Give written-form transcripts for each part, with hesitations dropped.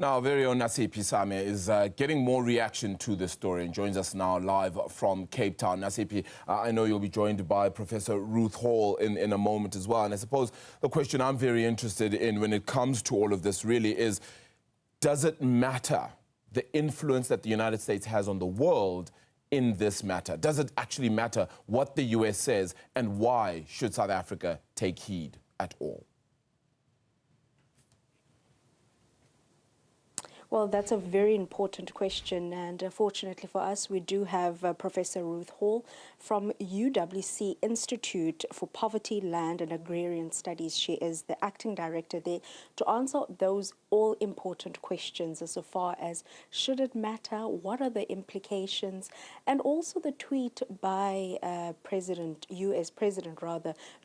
Now, very own Nasiphi is getting more reaction to this story and joins us now live from Cape Town. Nasiphi, I know you'll be joined by Professor Ruth Hall in a moment as well. And I suppose the question I'm very interested in when it comes to all of this really is, does it matter the influence that the United States has on the world in this matter? Does it actually matter what the US says, and why should South Africa take heed at all? Well, that's a very important question, and fortunately for us, we do have Professor Ruth Hall from UWC Institute for Poverty, Land and Agrarian Studies. She is the acting director there to answer those all-important questions as far as should it matter, what are the implications, and also the tweet by US President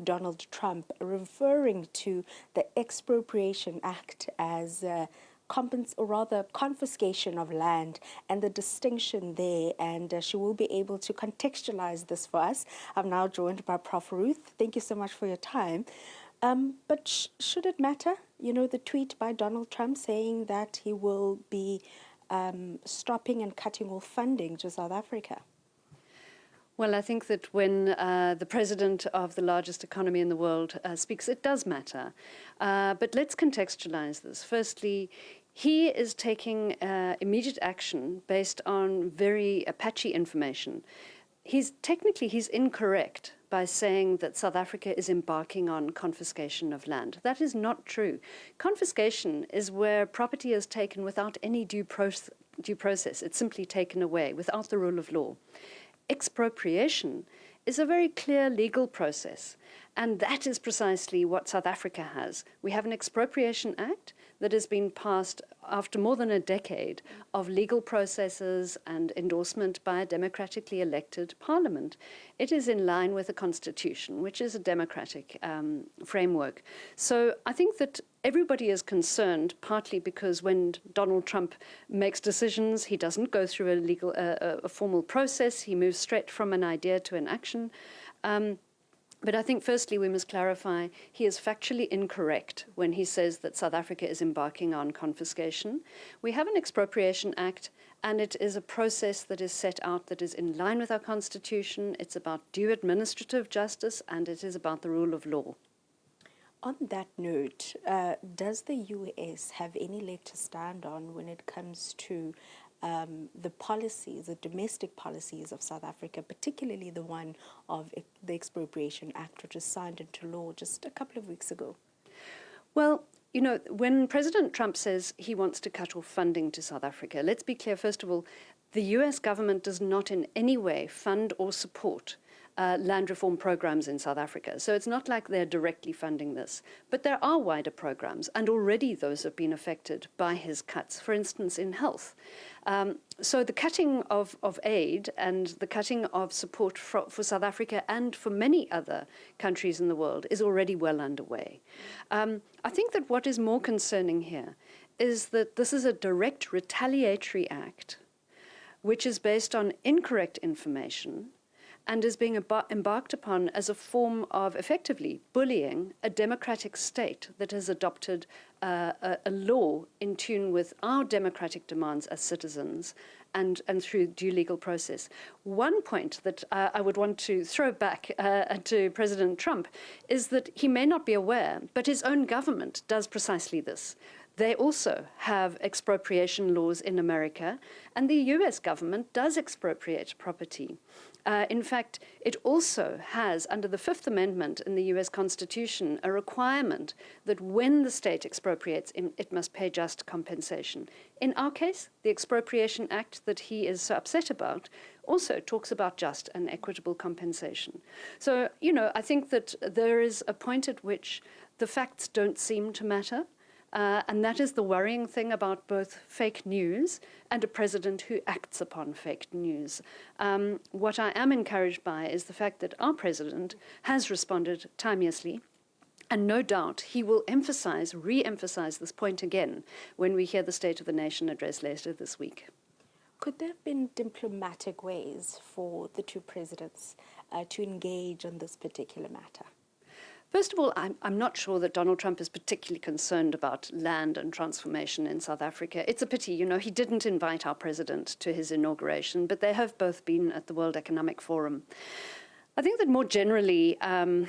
Donald Trump, referring to the Expropriation Act as confiscation of land and the distinction there, and she will be able to contextualize this for us. I'm now joined by Prof. Ruth. Thank you so much for your time. But should it matter? You know, the tweet by Donald Trump saying that he will be stopping and cutting off funding to South Africa. Well, I think that when the president of the largest economy in the world speaks, it does matter. But let's contextualize this. Firstly, he is taking immediate action based on very patchy information. He's incorrect by saying that South Africa is embarking on confiscation of land. That is not true. Confiscation is where property is taken without any due process. It's simply taken away without the rule of law. Expropriation is a very clear legal process, and that is precisely what South Africa has. We have an Expropriation Act that has been passed after more than a decade of legal processes and endorsement by a democratically elected parliament. It is in line with the Constitution, which is a democratic framework. So I think that everybody is concerned, partly because when Donald Trump makes decisions, he doesn't go through a formal process. He moves straight from an idea to an action. But I think, firstly, we must clarify he is factually incorrect when he says that South Africa is embarking on confiscation. We have an Expropriation Act, and it is a process that is set out that is in line with our Constitution. It's about due administrative justice, and it is about the rule of law. On that note, does the US have any leg to stand on when it comes to the policies, the domestic policies of South Africa, particularly the one of the Expropriation Act, which was signed into law just a couple of weeks ago? Well, you know, when President Trump says he wants to cut off funding to South Africa, let's be clear, first of all, the US government does not in any way fund or support land reform programs in South Africa. So it's not like they're directly funding this. But there are wider programs, and already those have been affected by his cuts, for instance, in health. So the cutting of aid and the cutting of support for South Africa and for many other countries in the world is already well underway. I think that what is more concerning here is that this is a direct retaliatory act which is based on incorrect information and is being embarked upon as a form of effectively bullying a democratic state that has adopted a law in tune with our democratic demands as citizens and through due legal process. One point that I would want to throw back to President Trump is that he may not be aware, but his own government does precisely this. They also have expropriation laws in America, and the US government does expropriate property. In fact, it also has, under the Fifth Amendment in the US Constitution, a requirement that when the state expropriates, it must pay just compensation. In our case, the Expropriation Act that he is so upset about also talks about just and equitable compensation. So, you know, I think that there is a point at which the facts don't seem to matter. And that is the worrying thing about both fake news and a president who acts upon fake news. What I am encouraged by is the fact that our president has responded timeously, and no doubt he will re-emphasize this point again when we hear the State of the Nation address later this week. Could there have been diplomatic ways for the two presidents to engage on this particular matter? First of all, I'm not sure that Donald Trump is particularly concerned about land and transformation in South Africa. It's a pity, he didn't invite our president to his inauguration, but they have both been at the World Economic Forum. I think that more generally, I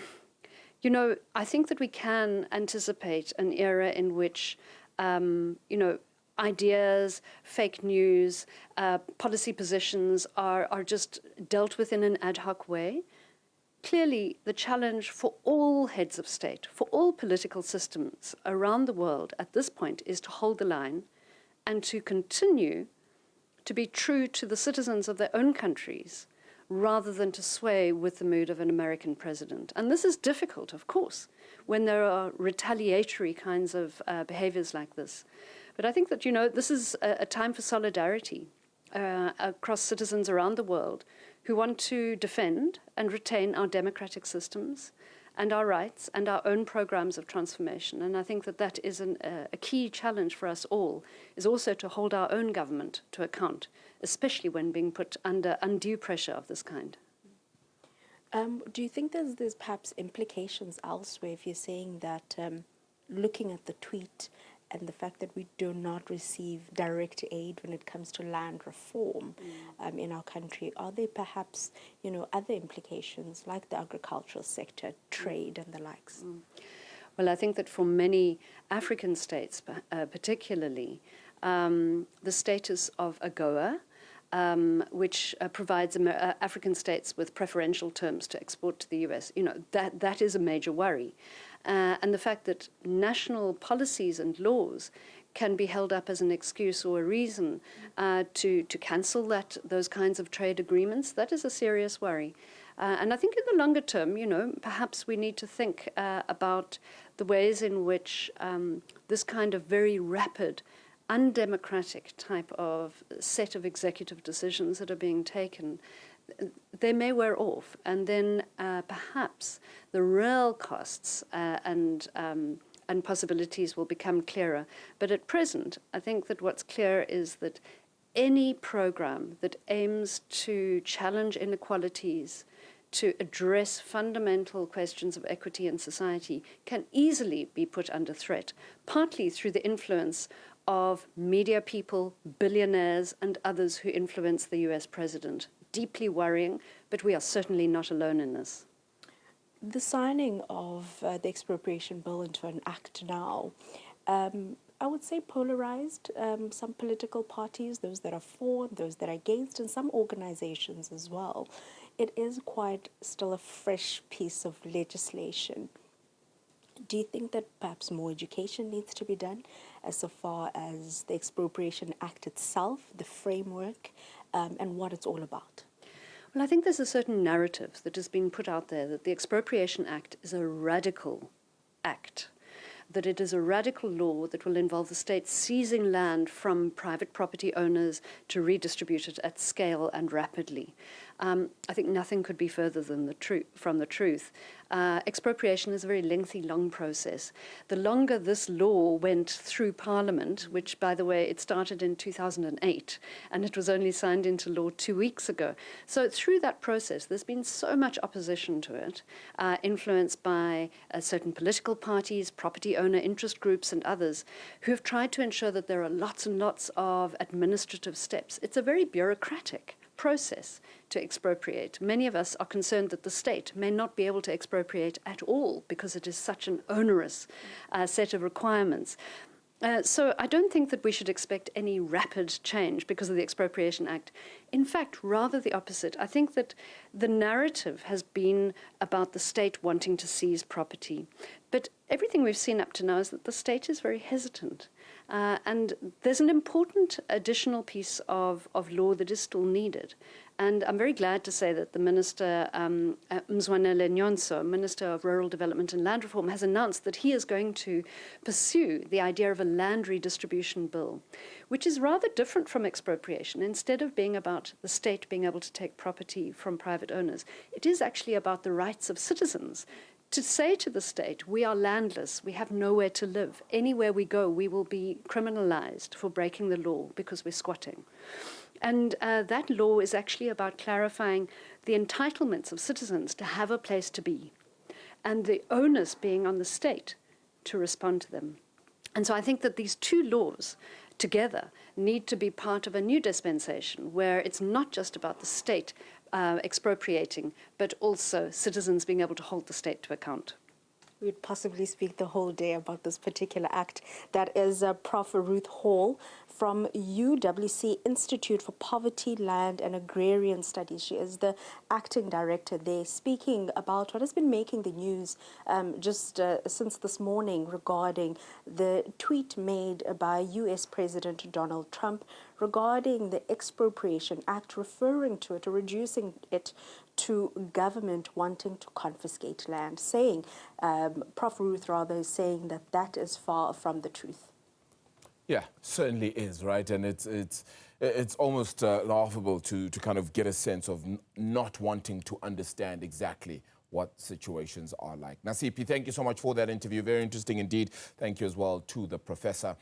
think that we can anticipate an era in which, ideas, fake news, policy positions are just dealt with in an ad hoc way. Clearly, the challenge for all heads of state, for all political systems around the world at this point is to hold the line and to continue to be true to the citizens of their own countries rather than to sway with the mood of an American president. And this is difficult, of course, when there are retaliatory kinds of behaviors like this. But I think that, this is a time for solidarity across citizens around the world who want to defend and retain our democratic systems and our rights and our own programs of transformation. And I think that that is a key challenge for us all, is also to hold our own government to account, especially when being put under undue pressure of this kind. Do you think there's perhaps implications elsewhere if you're saying that looking at the tweet and the fact that we do not receive direct aid when it comes to land reform in our country, are there perhaps, other implications like the agricultural sector, trade and the likes? Well, I think that for many African states, particularly, the status of AGOA, which provides African states with preferential terms to export to the US, that is a major worry. And the fact that national policies and laws can be held up as an excuse or a reason to cancel those kinds of trade agreements, that is a serious worry. And I think in the longer term, perhaps we need to think about the ways in which this kind of very rapid, undemocratic type of set of executive decisions that are being taken, they may wear off, and then perhaps the real costs and possibilities will become clearer. But at present, I think that what's clear is that any program that aims to challenge inequalities, to address fundamental questions of equity in society, can easily be put under threat, partly through the influence of media people, billionaires, and others who influence the US president. Deeply worrying, but we are certainly not alone in this. The signing of the expropriation bill into an act now, I would say polarized some political parties, those that are for, those that are against, and some organizations as well. It is quite still a fresh piece of legislation. Do you think that perhaps more education needs to be done as so far as the Expropriation Act itself, the framework, and what it's all about? Well, I think there's a certain narrative that has been put out there that the Expropriation Act is a radical act, that it is a radical law that will involve the state seizing land from private property owners to redistribute it at scale and rapidly. I think nothing could be further than from the truth. Expropriation is a very lengthy, long process. The longer this law went through Parliament, which, by the way, it started in 2008, and it was only signed into law 2 weeks ago. So through that process, there's been so much opposition to it, influenced by certain political parties, property owner interest groups, and others, who have tried to ensure that there are lots and lots of administrative steps. It's a very bureaucratic process to expropriate. Many of us are concerned that the state may not be able to expropriate at all because it is such an onerous set of requirements. So I don't think that we should expect any rapid change because of the Expropriation Act. In fact, rather the opposite. I think that the narrative has been about the state wanting to seize property. But everything we've seen up to now is that the state is very hesitant. And there's an important additional piece of law that is still needed. And I'm very glad to say that the Minister, Mzwanele Nyonso, Minister of Rural Development and Land Reform, has announced that he is going to pursue the idea of a land redistribution bill, which is rather different from expropriation. Instead of being about the state being able to take property from private owners, it is actually about the rights of citizens to say to the state, we are landless, we have nowhere to live. Anywhere we go, we will be criminalized for breaking the law because we're squatting. And that law is actually about clarifying the entitlements of citizens to have a place to be. and the onus being on the state to respond to them. And so I think that these two laws together need to be part of a new dispensation where it's not just about the state expropriating, but also citizens being able to hold the state to account. We'd possibly speak the whole day about this particular act. That is Prof. Ruth Hall from UWC Institute for Poverty, Land and Agrarian Studies. She is the acting director there, speaking about what has been making the news just since this morning regarding the tweet made by U.S. President Donald Trump regarding the Expropriation Act, referring to it or reducing it to government wanting to confiscate land, saying, Prof. Ruth rather is saying that that is far from the truth. Yeah, certainly is, right? And it's almost laughable to kind of get a sense of not wanting to understand exactly what situations are like. Nasiphi, thank you so much for that interview. Very interesting indeed. Thank you as well to the professor.